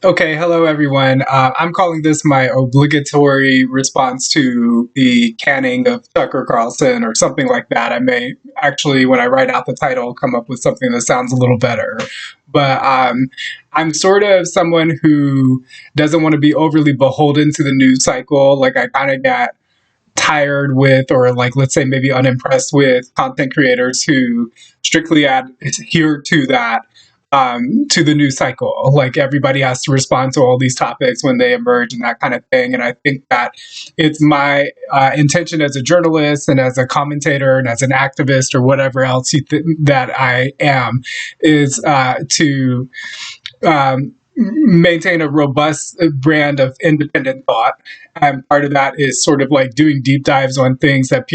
Okay, hello everyone. I'm calling this my obligatory response to the canning of Tucker Carlson or something like that. I may actually, when I write out the title, come up with something that sounds a little better. But I'm sort of someone who doesn't want to be overly beholden to the news cycle. Like, I kind of get tired with, or like, let's say, maybe unimpressed with content creators who strictly adhere to that, to the news cycle. Like, everybody has to respond to all these topics when they emerge and that kind of thing. And I think that it's my intention as a journalist and as a commentator and as an activist or whatever else that I am is to maintain a robust brand of independent thought. And part of that is sort of like doing deep dives on things that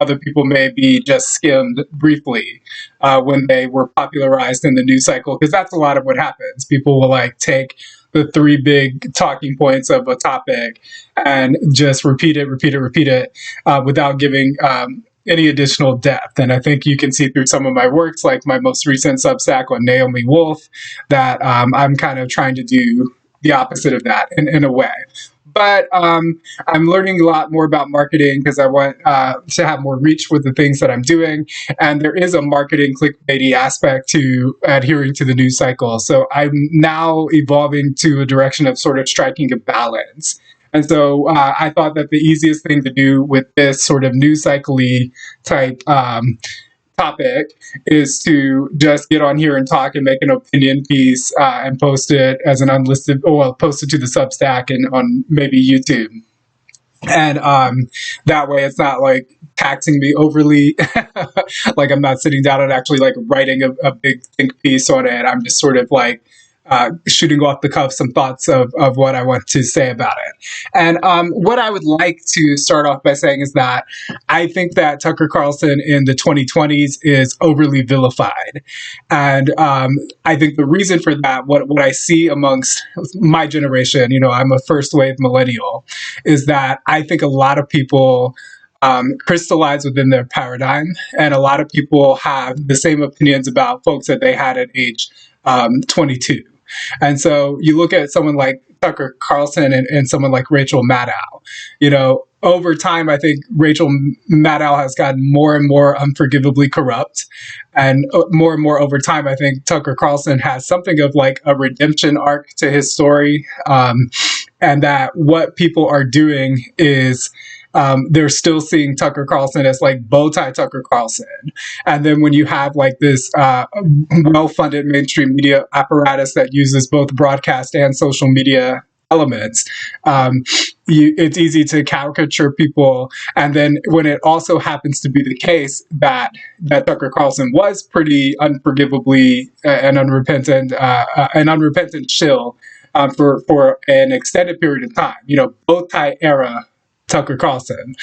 other people may be just skimmed briefly when they were popularized in the news cycle. Because that's a lot of what happens. People will like take the three big talking points of a topic and just repeat it without giving any additional depth. And I think you can see through some of my works, like my most recent Substack on Naomi Wolf, that I'm kind of trying to do the opposite of that in a way. But I'm learning a lot more about marketing because I want to have more reach with the things that I'm doing. And there is a marketing clickbaity aspect to adhering to the news cycle. So I'm now evolving to a direction of sort of striking a balance. And so I thought that the easiest thing to do with this sort of news cycle-y type topic is to just get on here and talk and make an opinion piece and post it as an unlisted, well, post it to the Substack and on maybe YouTube. And that way it's not like taxing me overly. Like, I'm not sitting down and actually like writing a big think piece on it. I'm just sort of like shooting off the cuff some thoughts of what I want to say about it. And what I would like to start off by saying is that I think that Tucker Carlson in the 2020s is overly vilified. And I think the reason for that, what I see amongst my generation, I'm a first wave millennial, is that I think a lot of people crystallize within their paradigm, and a lot of people have the same opinions about folks that they had at age 22. And so you look at someone like Tucker Carlson and someone like Rachel Maddow. Over time, I think Rachel Maddow has gotten more and more unforgivably corrupt. And more over time, I think Tucker Carlson has something of like a redemption arc to his story. And that what people are doing is they're still seeing Tucker Carlson as like bowtie Tucker Carlson. And then when you have like this well-funded mainstream media apparatus that uses both broadcast and social media elements, it's easy to caricature people. And then when it also happens to be the case that Tucker Carlson was pretty unforgivably an unrepentant shill for an extended period of time, bow-tie era Tucker Carlson.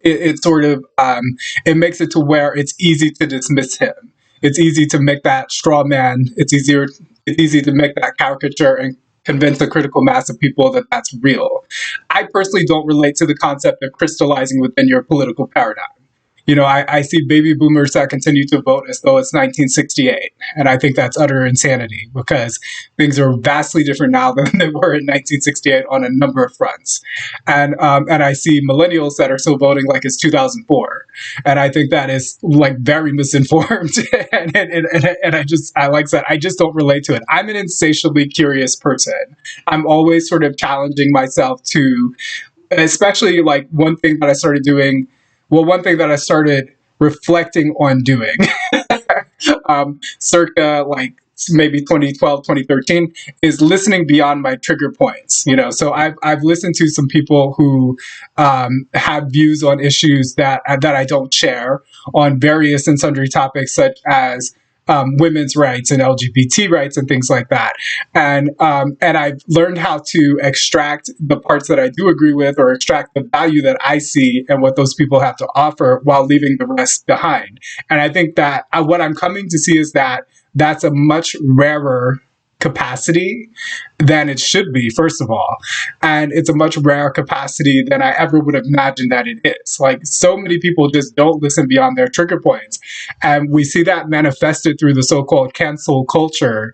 It sort of it makes it to where it's easy to dismiss him. It's easy to make that straw man. It's easy to make that caricature and convince a critical mass of people that that's real. I personally don't relate to the concept of crystallizing within your political paradigm. I see baby boomers that continue to vote as though it's 1968. And I think that's utter insanity because things are vastly different now than they were in 1968 on a number of fronts. And I see millennials that are still voting like it's 2004. And I think that is like very misinformed. and I like that. I just don't relate to it. I'm an insatiably curious person. I'm always sort of challenging myself to, especially like one thing that I started reflecting on doing circa like maybe 2012, 2013 is listening beyond my trigger points. So I've listened to some people who have views on issues that I don't share on various and sundry topics such as women's rights and LGBT rights and things like that. And I've learned how to extract the parts that I do agree with or extract the value that I see and what those people have to offer while leaving the rest behind. And I think that what I'm coming to see is that that's a much rarer capacity than it should be, first of all. And it's a much rarer capacity than I ever would have imagined that it is. Like, so many people just don't listen beyond their trigger points. And we see that manifested through the so-called cancel culture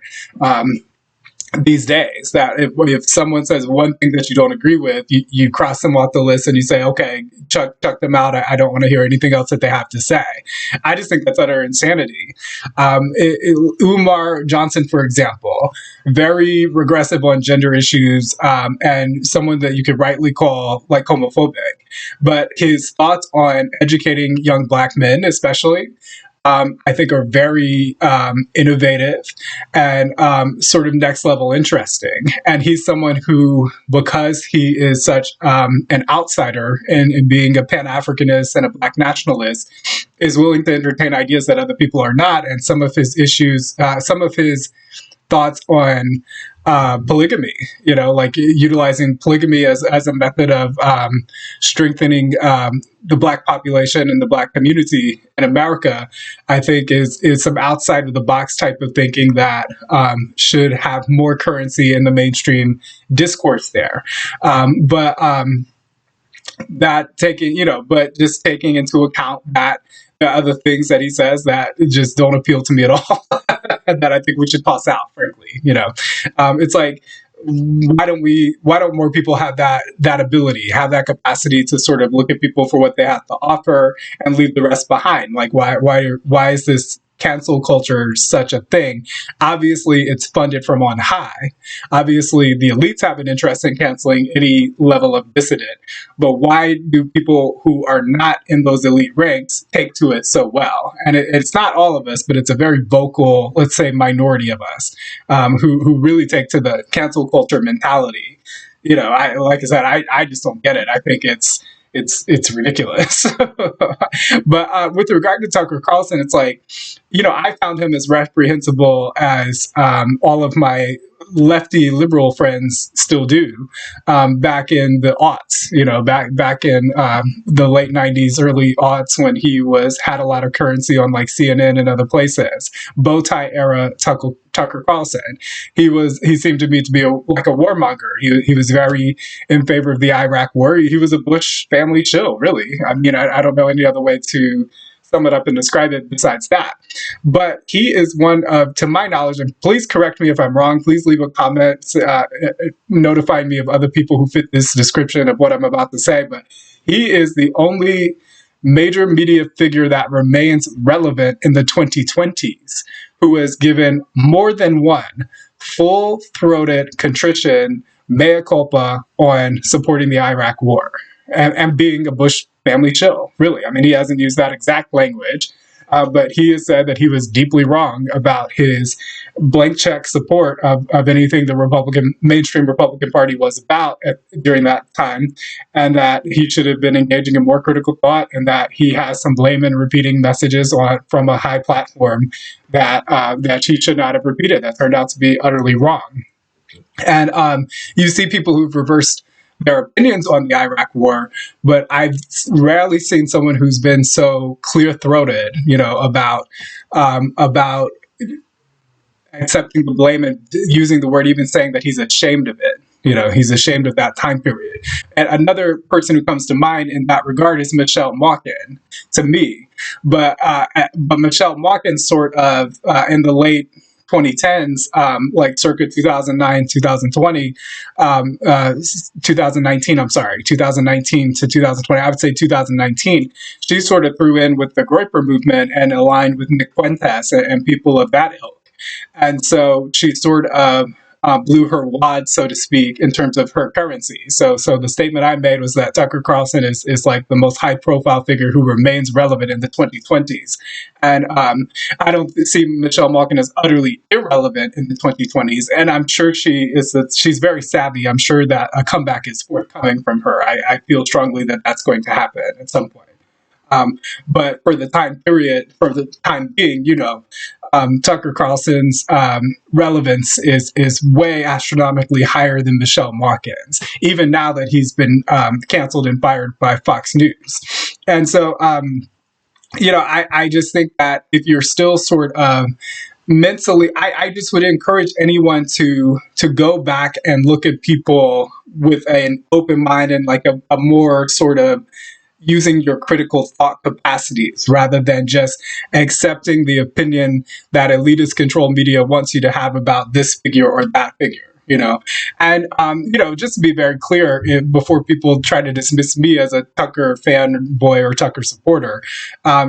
these days, that if someone says one thing that you don't agree with, you cross them off the list and you say, okay, chuck them out. I don't want to hear anything else that they have to say. I just think that's utter insanity. Umar Johnson, for example, very regressive on gender issues, and someone that you could rightly call like homophobic. But his thoughts on educating young Black men, especially, I think are very innovative and sort of next level interesting. And he's someone who, because he is such an outsider in being a Pan Africanist and a Black nationalist, is willing to entertain ideas that other people are not. And some of his issues, some of his thoughts on polygamy, like utilizing polygamy as a method of strengthening the Black population and the Black community in America, I think is some outside of the box type of thinking that should have more currency in the mainstream discourse there. But that taking, but just taking into account that the other things that he says that just don't appeal to me at all, that I think we should toss out, frankly. It's like, why don't more people have that ability, have that capacity to sort of look at people for what they have to offer and leave the rest behind? Like, why is this cancel culture such a thing? Obviously, it's funded from on high. Obviously, the elites have an interest in canceling any level of dissident. But why do people who are not in those elite ranks take to it so well? And it's not all of us, but it's a very vocal, let's say, minority of us who really take to the cancel culture mentality. Like I said, I just don't get it. I think it's ridiculous. But with regard to Tucker Carlson, it's like, I found him as reprehensible as all of my lefty liberal friends still do, back in the aughts, back in the late 90s, early aughts, when he had a lot of currency on like CNN and other places. Bow tie era Tucker Carlson. He seemed to me to be like a warmonger. He was very in favor of the Iraq war. He was a Bush family shill, really. I mean, I don't know any other way to sum it up and describe it besides that. But he is one of, to my knowledge, and please correct me if I'm wrong, please leave a comment notifying me of other people who fit this description of what I'm about to say, but he is the only major media figure that remains relevant in the 2020s who has given more than one full-throated contrition, mea culpa, on supporting the Iraq war and being a Bush family shill, really. I mean, he hasn't used that exact language, but he has said that he was deeply wrong about his blank check support of anything the mainstream Republican Party was about during that time, and that he should have been engaging in more critical thought, and that he has some blame and repeating messages from a high platform that he should not have repeated, that turned out to be utterly wrong. And you see people who've reversed their opinions on the Iraq war, but I've rarely seen someone who's been so clear-throated, about accepting the blame and using the word, even saying that he's ashamed of it. He's ashamed of that time period. And another person who comes to mind in that regard is Michelle Malkin, to me. But Michelle Malkin sort of, in the late 2010s, like circa 2009, 2020, 2019, 2019 to 2020, I would say 2019, she sort of threw in with the Groyper movement and aligned with Nick Fuentes and people of that ilk. And so she sort of blew her wad, so to speak, in terms of her currency. So the statement I made was that Tucker Carlson is like the most high-profile figure who remains relevant in the 2020s. And I don't see Michelle Malkin as utterly irrelevant in the 2020s. And I'm sure she's very savvy. I'm sure that a comeback is forthcoming from her. I feel strongly that that's going to happen at some point. But for the time being, Tucker Carlson's relevance is way astronomically higher than Michelle Malkin's, even now that he's been canceled and fired by Fox News. And so, I just think that if you're still sort of mentally, I just would encourage anyone to go back and look at people with an open mind and like a more sort of using your critical thought capacities rather than just accepting the opinion that elitist control media wants you to have about this figure or that figure. And just to be very clear, before people try to dismiss me as a Tucker fanboy or Tucker supporter,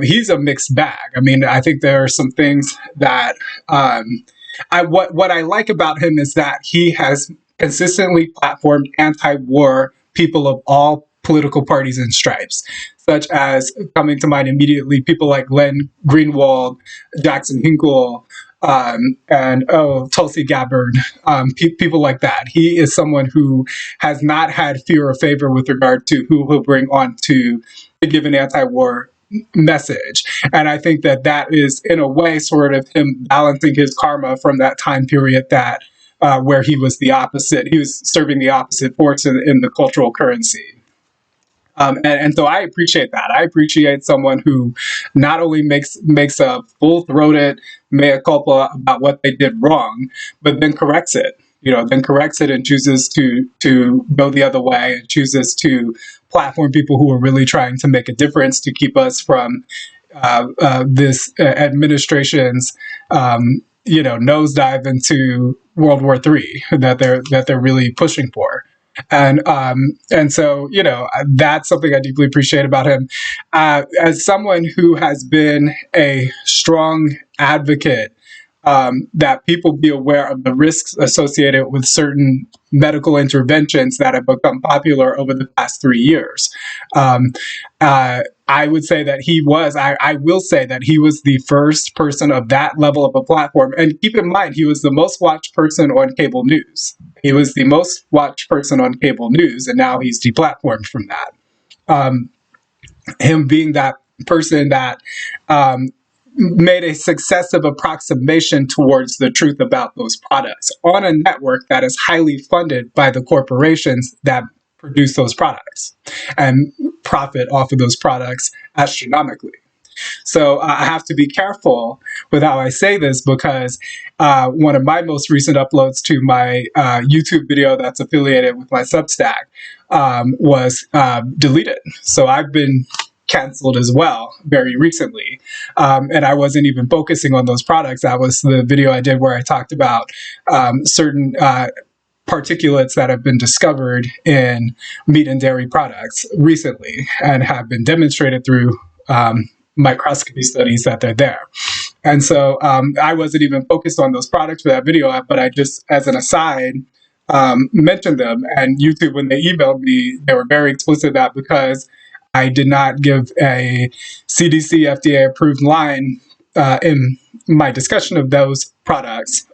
he's a mixed bag. I mean, I think there are some things that what I like about him is that he has consistently platformed anti-war people of all political parties and stripes, such as, coming to mind immediately, people like Glenn Greenwald, Jackson Hinkle, and Tulsi Gabbard, people like that. He is someone who has not had fear or favor with regard to who he'll bring on to give an anti-war message. And I think that that is, in a way, sort of him balancing his karma from that time period that where he was the opposite. He was serving the opposite force in the cultural currency. And so I appreciate that. I appreciate someone who not only makes a full-throated mea culpa about what they did wrong, but then corrects it. Then corrects it and chooses to go the other way, and chooses to platform people who are really trying to make a difference to keep us from this administration's nosedive into World War III that they're really pushing for. And so that's something I deeply appreciate about him. As someone who has been a strong advocate that people be aware of the risks associated with certain medical interventions that have become popular over the past 3 years. I would say that I will say that he was the first person of that level of a platform. And keep in mind, he was the most watched person on cable news. He was the most watched person on cable news, and now he's deplatformed from that. Him being that person that made a successive approximation towards the truth about those products on a network that is highly funded by the corporations that produce those products and profit off of those products astronomically. So I have to be careful with how I say this, because one of my most recent uploads to my YouTube video that's affiliated with my Substack was deleted. So I've been canceled as well very recently. And I wasn't even focusing on those products. That was the video I did where I talked about certain particulates that have been discovered in meat and dairy products recently and have been demonstrated through microscopy studies that they're there. And so I wasn't even focused on those products for that video, but I just, as an aside, mentioned them. And YouTube, when they emailed me, they were very explicit that because I did not give a CDC FDA approved line in my discussion of those products,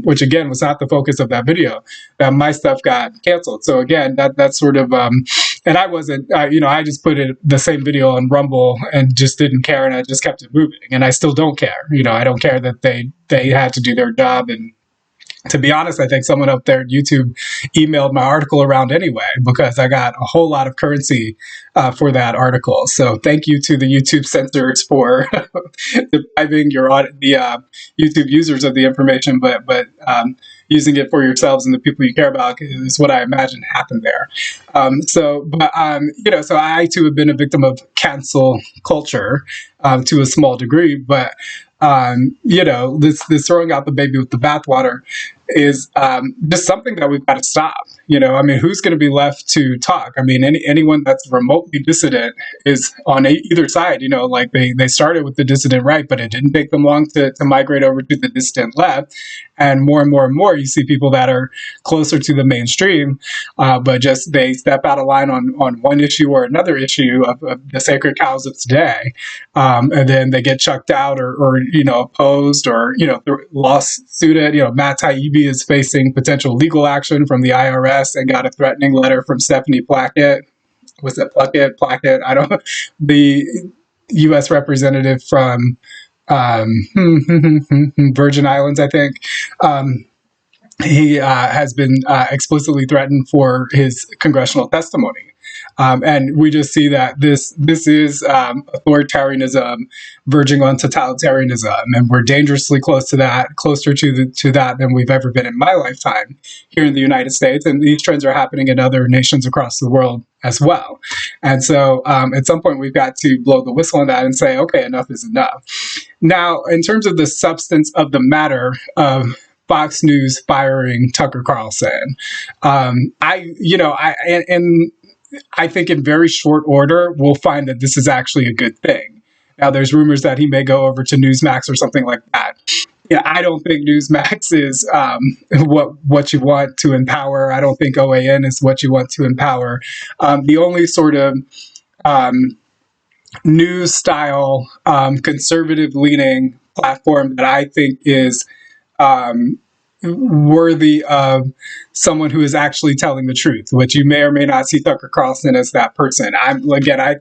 which again was not the focus of that video, that my stuff got canceled. So again, that's sort of, and I wasn't, I just put the same video on Rumble and just didn't care, and I just kept it moving, and I still don't care. I don't care that they had to do their job. And to be honest, I think someone up there at YouTube emailed my article around anyway, because I got a whole lot of currency for that article. So thank you to the YouTube censors for depriving the YouTube users of the information, but using it for yourselves and the people you care about is what I imagine happened there. So I too have been a victim of cancel culture to a small degree, but this throwing out the baby with the bathwater is just something that we've got to stop. Who's going to be left to talk? Anyone that's remotely dissident is on either side. Like they started with the dissident right, but it didn't take them long to migrate over to the dissident left. And more, you see people that are closer to the mainstream, but just they step out of line on one issue or another issue of the sacred cows of today, and then they get chucked out or opposed or lawsuited. Matt Taibbi is facing potential legal action from the IRS and got a threatening letter from Stephanie Plackett. Was it Plackett? I don't know. The U.S. representative from Virgin Islands, I think. He has been explicitly threatened for his congressional testimony. And we just see that this is authoritarianism verging on totalitarianism, and we're dangerously close to that, closer to that than we've ever been in my lifetime here in the United States. And these trends are happening in other nations across the world as well. And so at some point we've got to blow the whistle on that and say, okay, enough is enough. Now, in terms of the substance of the matter of Fox News firing Tucker Carlson. And I think in very short order, we'll find that this is actually a good thing. Now, there's rumors that he may go over to Newsmax or something like that. Yeah, I don't think Newsmax is what you want to empower. I don't think OAN is what you want to empower. The only sort of news style, conservative leaning platform that I think is um, worthy of someone who is actually telling the truth, which you may or may not see Tucker Carlson as that person. I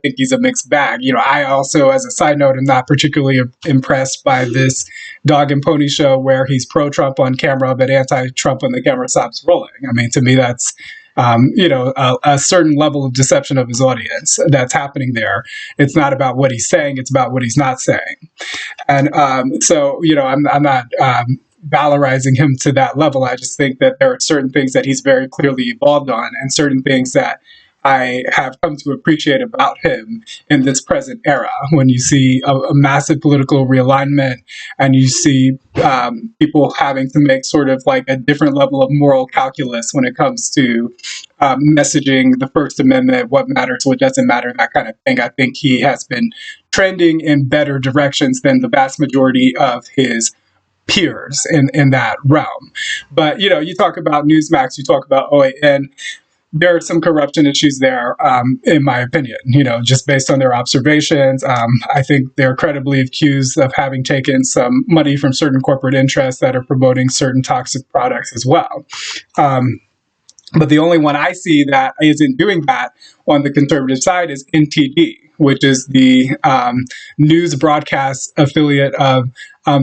think he's a mixed bag. I also, as a side note, am not particularly impressed by this dog and pony show where he's pro-Trump on camera but anti-Trump when the camera stops rolling. I mean, to me, that's a certain level of deception of his audience that's happening there. It's not about what he's saying; it's about what he's not saying. And I'm not valorizing him to that level. I just think that there are certain things that he's very clearly evolved on, and certain things that I have come to appreciate about him in this present era. When you see a massive political realignment, and you see people having to make sort of like a different level of moral calculus when it comes to messaging the First Amendment, what matters, what doesn't matter, that kind of thing. I think he has been trending in better directions than the vast majority of his peers in that realm. But you talk about Newsmax, you talk about OAN. There are some corruption issues there, in my opinion. Just based on their observations, I think they're credibly accused of having taken some money from certain corporate interests that are promoting certain toxic products as well. But the only one I see that isn't doing that on the conservative side is NTD, which is the news broadcast affiliate of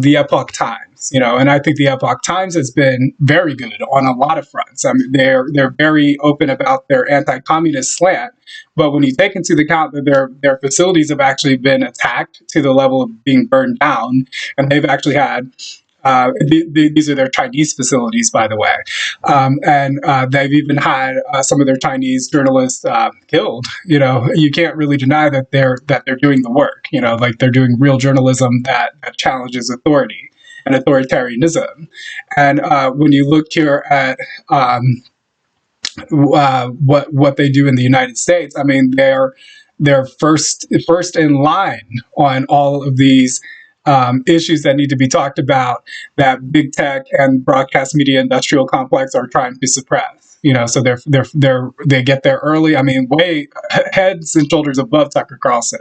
the Epoch Times. And I think the Epoch Times has been very good on a lot of fronts. I mean, they're very open about their anti-communist slant, but when you take into account that their facilities have actually been attacked to the level of being burned down, and they've actually had these are their Chinese facilities, by the way, and they've even had some of their Chinese journalists killed. You can't really deny that they're doing the work. Like they're doing real journalism that challenges authority and authoritarianism. And when you look here at what they do in the United States, I mean, they're first in line on all of these issues that need to be talked about that big tech and broadcast media industrial complex are trying to suppress. So they get there early. I mean, way heads and shoulders above Tucker Carlson.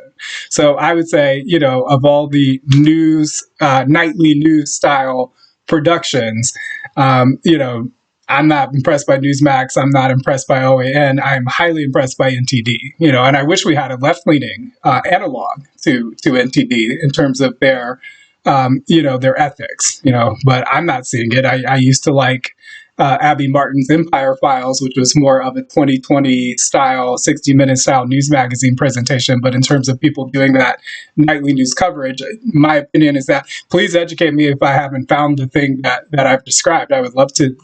So I would say, of all the news, nightly news style productions, I'm not impressed by Newsmax. I'm not impressed by OAN. I'm highly impressed by NTD. And I wish we had a left-leaning analog to NTD in terms of their ethics. But I'm not seeing it. I used to like Abby Martin's Empire Files, which was more of a 2020 style, 60-minute style news magazine presentation. But in terms of people doing that nightly news coverage, my opinion is that please educate me if I haven't found the thing that I've described. I would love to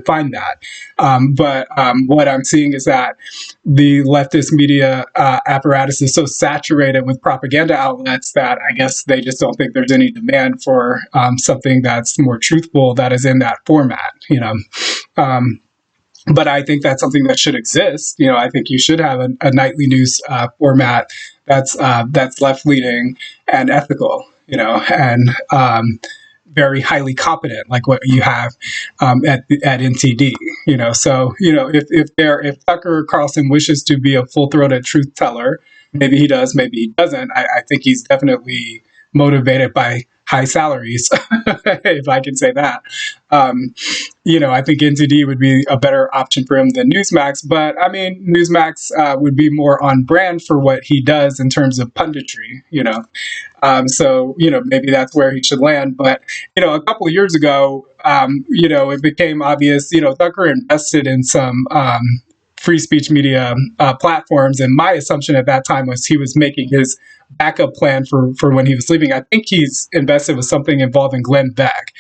find that. But what I'm seeing is that the leftist media apparatus is so saturated with propaganda outlets that I guess they just don't think there's any demand for something that's more truthful that is in that format. But I think that's something that should exist. I think you should have a nightly news format that's left leaning and ethical. And very highly competent, like what you have at NTD. So if Tucker Carlson wishes to be a full-throated truth teller, maybe he does, maybe he doesn't. I think he's definitely motivated by high salaries, if I can say that. I think NTD would be a better option for him than Newsmax. But I mean, Newsmax would be more on brand for what he does in terms of punditry. So maybe that's where he should land. But a couple of years ago, it became obvious. Tucker invested in some free speech media platforms, and my assumption at that time was he was making his backup plan for when he was leaving. I think he's invested with something involving Glenn Beck.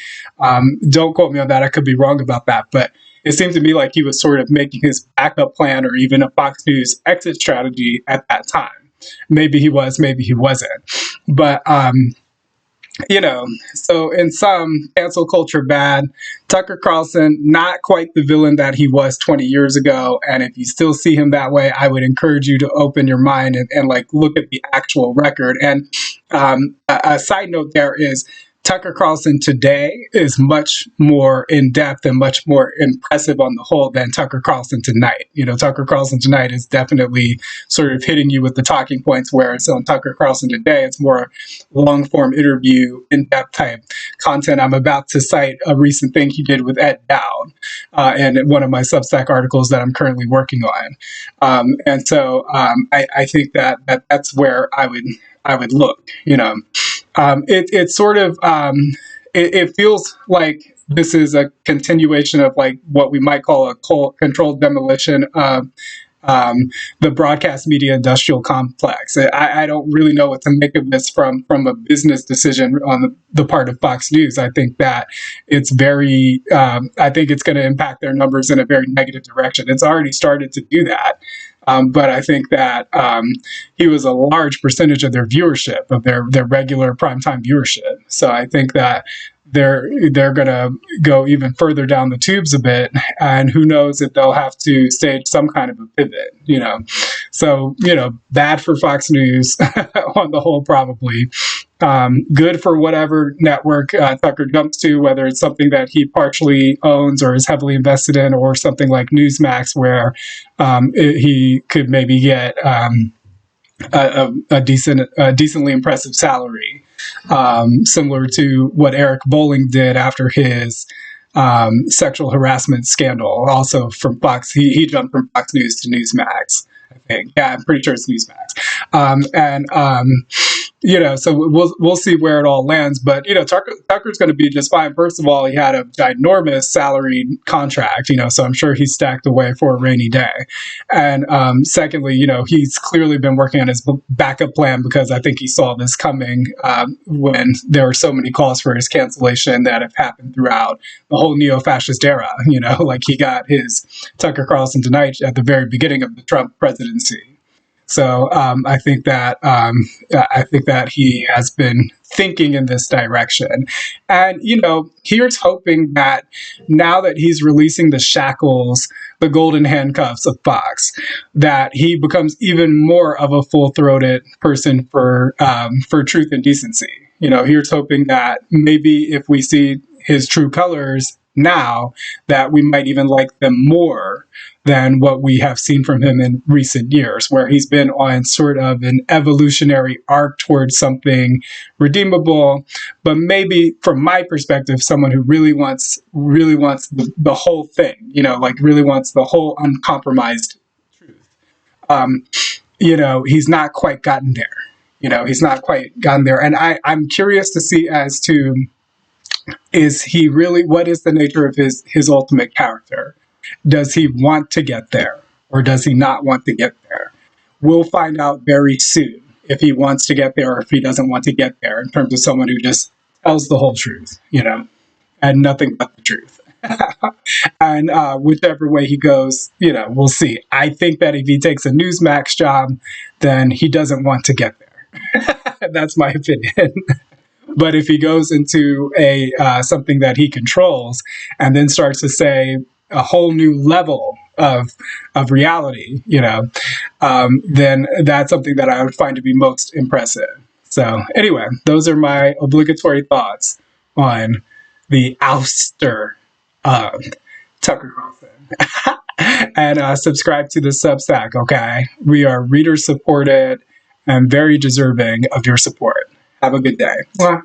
Don't quote me on that. I could be wrong about that, but it seemed to me like he was sort of making his backup plan or even a Fox News exit strategy at that time. Maybe he was, maybe he wasn't. But you know, so in some cancel culture bad, Tucker Carlson, not quite the villain that he was 20 years ago. And if you still see him that way, I would encourage you to open your mind and like look at the actual record. And a side note there is Tucker Carlson today is much more in depth and much more impressive on the whole than Tucker Carlson tonight. You know, Tucker Carlson tonight is definitely sort of hitting you with the talking points, whereas on Tucker Carlson today, it's more long form interview, in depth type content. I'm about to cite a recent thing he did with Ed Dowd in one of my Substack articles that I'm currently working on. And so I think that's where I would look, you know. It sort of it feels like this is a continuation of like what we might call a controlled demolition of the broadcast media industrial complex. I don't really know what to make of this from a business decision on the part of Fox News. I think that it's very, I think it's going to impact their numbers in a very negative direction. It's already started to do that. But I think that he was a large percentage of their viewership, of their regular primetime viewership. So I think that they're going to go even further down the tubes a bit, and who knows if they'll have to stage some kind of a pivot, you know. So, you know, bad for Fox News on the whole, probably. Good for whatever network Tucker jumps to, whether it's something that he partially owns or is heavily invested in, or something like Newsmax, where he could maybe get a decently impressive salary, similar to what Eric Bolling did after his sexual harassment scandal. Also from Fox, he jumped from Fox News to Newsmax, I think. Yeah, I'm pretty sure it's Newsmax. You know, so we'll see where it all lands. But, you know, Tucker's going to be just fine. First of all, he had a ginormous salary contract, you know, so I'm sure he's stacked away for a rainy day. And secondly, you know, he's clearly been working on his backup plan, because I think he saw this coming when there were so many calls for his cancellation that have happened throughout the whole neo-fascist era. You know, like he got his Tucker Carlson tonight at the very beginning of the Trump presidency. So I think that he has been thinking in this direction, and you know, here's hoping that now that he's releasing the shackles, the golden handcuffs of Fox, that he becomes even more of a full-throated person for truth and decency. You know, here's hoping that maybe if we see his true colors now, that we might even like them more than what we have seen from him in recent years, where he's been on sort of an evolutionary arc towards something redeemable, but maybe from my perspective, someone who really wants the whole thing, you know, like really wants the whole uncompromised truth. You know, he's not quite gotten there. You know, he's not quite gotten there. And I'm curious to see as to, is he really, what is the nature of his ultimate character? Does he want to get there, or does he not want to get there? We'll find out very soon if he wants to get there or if he doesn't want to get there, in terms of someone who just tells the whole truth, you know, and nothing but the truth. And whichever way he goes, you know, we'll see. I think that if he takes a Newsmax job, then he doesn't want to get there. That's my opinion. But if he goes into a something that he controls and then starts to say a whole new level of reality, you know, then that's something that I would find to be most impressive. So anyway, those are my obligatory thoughts on the ouster of Tucker Carlson. And subscribe to the Substack, okay? We are reader supported and very deserving of your support. Have a good day. Mwah.